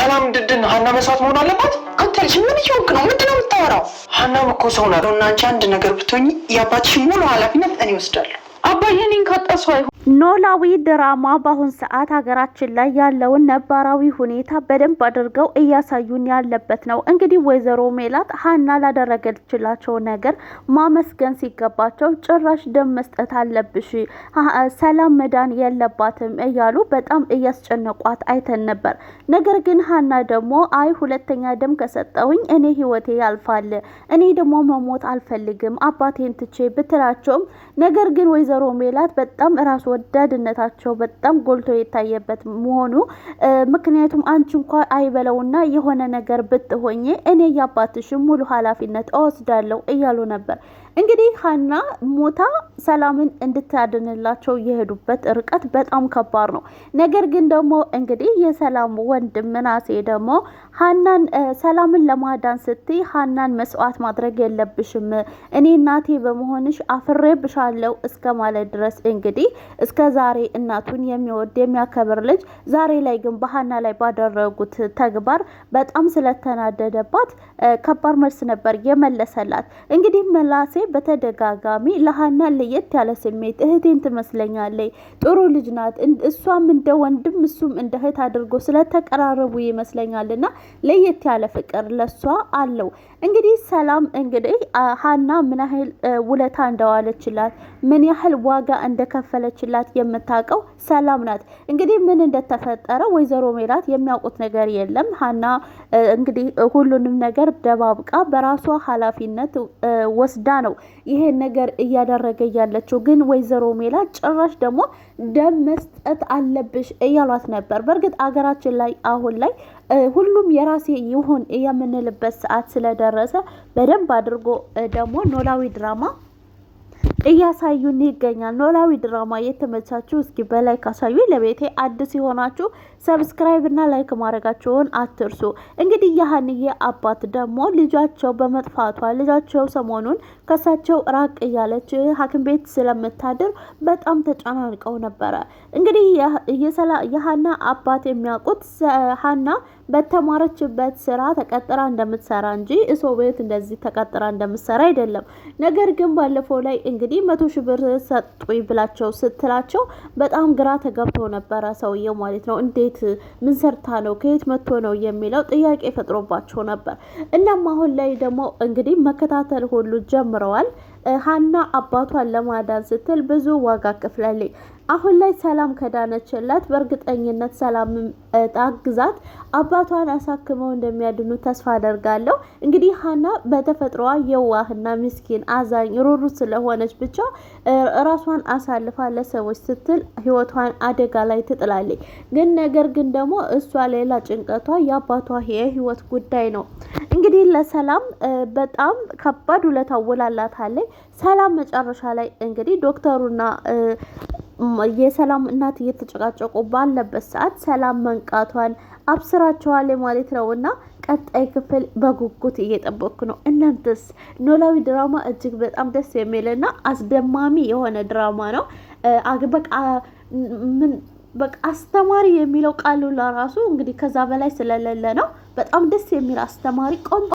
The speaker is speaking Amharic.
ሰላም ድድን ሀና መስዋዕት መሆን አለባት? አንተ ልጅ ምን እየሆንክ ነው? ምንድን ነው የምታወራው? ሀናም እኮ ሰው ናት እና አንቺ አንድ ነገር ብትሆኚ የአባትሽን ሙሉ ኃላፊነት እኔ እወስዳለሁ። አባዬ እኔን ካጣሰው አይሆን። ኖላዊ ድራማ በአሁን ሰዓት ሀገራችን ላይ ያለውን ነባራዊ ሁኔታ በደንብ አድርገው እያሳዩን ያለበት ነው። እንግዲህ ወይዘሮ ሜላት ሀና ላደረገችላቸው ነገር ማመስገን ሲገባቸው ጭራሽ ደም መስጠት አለብሽ፣ ሰላም መዳን የለባትም እያሉ በጣም እያስጨነቋት አይተን ነበር። ነገር ግን ሀና ደግሞ አይ ሁለተኛ ደም ከሰጠውኝ እኔ ህይወቴ ያልፋል፣ እኔ ደግሞ መሞት አልፈልግም አባቴን ትቼ ብትላቸውም ነገር ግን ወይዘሮ ሜላት በጣም ራስ ወዳድነታቸው በጣም ጎልቶ የታየበት መሆኑ ምክንያቱም አንቺ እንኳን አይበለውና የሆነ ነገር ብትሆኚ እኔ ያባትሽ ሙሉ ኃላፊነት እወስዳለሁ እያሉ ነበር። እንግዲህ ሀና ሞታ ሰላምን እንድታድንላቸው የሄዱበት ርቀት በጣም ከባድ ነው። ነገር ግን ደግሞ እንግዲህ የሰላም ወንድም ምናሴ ደግሞ ሀናን ሰላምን ለማዳን ስትይ ሀናን መስዋዕት ማድረግ የለብሽም እኔ እናቴ በመሆንሽ አፍሬብሻለሁ እስከ ማለት ድረስ እንግዲህ እስከ ዛሬ እናቱን የሚወድ የሚያከብር ልጅ ዛሬ ላይ ግን በሀና ላይ ባደረጉት ተግባር በጣም ስለተናደደባት ከባድ መልስ ነበር የመለሰላት። እንግዲህ መላሴ በተደጋጋሚ ለሀና ለየት ያለ ስሜት እህቴን ትመስለኛለች፣ ጥሩ ልጅ ናት፣ እሷም እንደ ወንድም እሱም እንደ እህት አድርጎ ስለተቀራረቡ ይመስለኛልና ለየት ያለ ፍቅር ለሷ አለው። እንግዲህ ሰላም እንግዲህ ሀና ምን ያህል ውለታ እንደዋለችላት ምን ያህል ዋጋ እንደከፈለችላት የምታውቀው ሰላም ናት። እንግዲህ ምን እንደተፈጠረ ወይዘሮ ሜላት የሚያውቁት ነገር የለም። ሀና እንግዲህ ሁሉንም ነገር ደባብቃ በራሷ ኃላፊነት ወስዳ ነው ይሄን ነገር እያደረገ ያለችው። ግን ወይዘሮ ሜላት ጭራሽ ደግሞ ደም መስጠት አለብሽ እያሏት ነበር። በእርግጥ አገራችን ላይ አሁን ላይ ሁሉም የራሴ ይሁን የምንልበት ሰዓት ስለደረሰ በደንብ አድርጎ ደግሞ ኖላዊ ድራማ እያሳዩን ይገኛል። ኖላዊ ድራማ የተመቻችሁ እስኪ በላይክ አሳዩ። ለቤቴ አዲስ የሆናችሁ ሰብስክራይብ እና ላይክ ማድረጋችሁን አትርሱ። እንግዲህ የሀንዬ አባት ደግሞ ልጃቸው በመጥፋቷ ልጃቸው ሰሞኑን ከሳቸው ራቅ እያለች ሐኪም ቤት ስለምታድር በጣም ተጨናንቀው ነበረ። እንግዲህ የሀና አባት የሚያውቁት ሀና በተማረችበት ስራ ተቀጥራ እንደምትሰራ እንጂ እሰው ቤት እንደዚህ ተቀጥራ እንደምትሰራ አይደለም። ነገር ግን ባለፈው ላይ እንግዲህ 100,000 ብር ሰጡኝ ብላቸው ስትላቸው በጣም ግራ ተገብተው ነበረ ሰውየው ማለት ነው። እንዴት ምን ሰርታ ነው ከየት መጥቶ ነው የሚለው ጥያቄ ፈጥሮባቸው ነበር። እናም አሁን ላይ ደግሞ እንግዲህ መከታተል ሁሉ ጀምረዋል። ሀና አባቷን ለማዳን ስትል ብዙ ዋጋ ከፍላለች። አሁን ላይ ሰላም ከዳነችላት በእርግጠኝነት ሰላም ታግዛት አባቷን አሳክመው እንደሚያድኑ ተስፋ አደርጋለሁ። እንግዲህ ሀና በተፈጥሮዋ የዋህና ምስኪን አዛኝ ሩሩ ስለሆነች ብቻ ራሷን አሳልፋ ለሰዎች ስትል ህይወቷን አደጋ ላይ ትጥላለች። ግን ነገር ግን ደግሞ እሷ ሌላ ጭንቀቷ የአባቷ የህይወት ጉዳይ ነው። እንግዲህ ለሰላም በጣም ከባድ ውለታ ውላላታለች። ሰላም መጨረሻ ላይ እንግዲህ ዶክተሩና የሰላም እናት እየተጨቃጨቁ ባለበት ሰዓት ሰላም መንቃቷን አብስራቸዋል ማለት ነው። እና ቀጣይ ክፍል በጉጉት እየጠበቅኩ ነው። እናንተስ? ኖላዊ ድራማ እጅግ በጣም ደስ የሚልና አስደማሚ የሆነ ድራማ ነው። በቃ አስተማሪ የሚለው ቃሉ ለራሱ እንግዲህ ከዛ በላይ ስለሌለ ነው። በጣም ደስ የሚል አስተማሪ ቆንጆ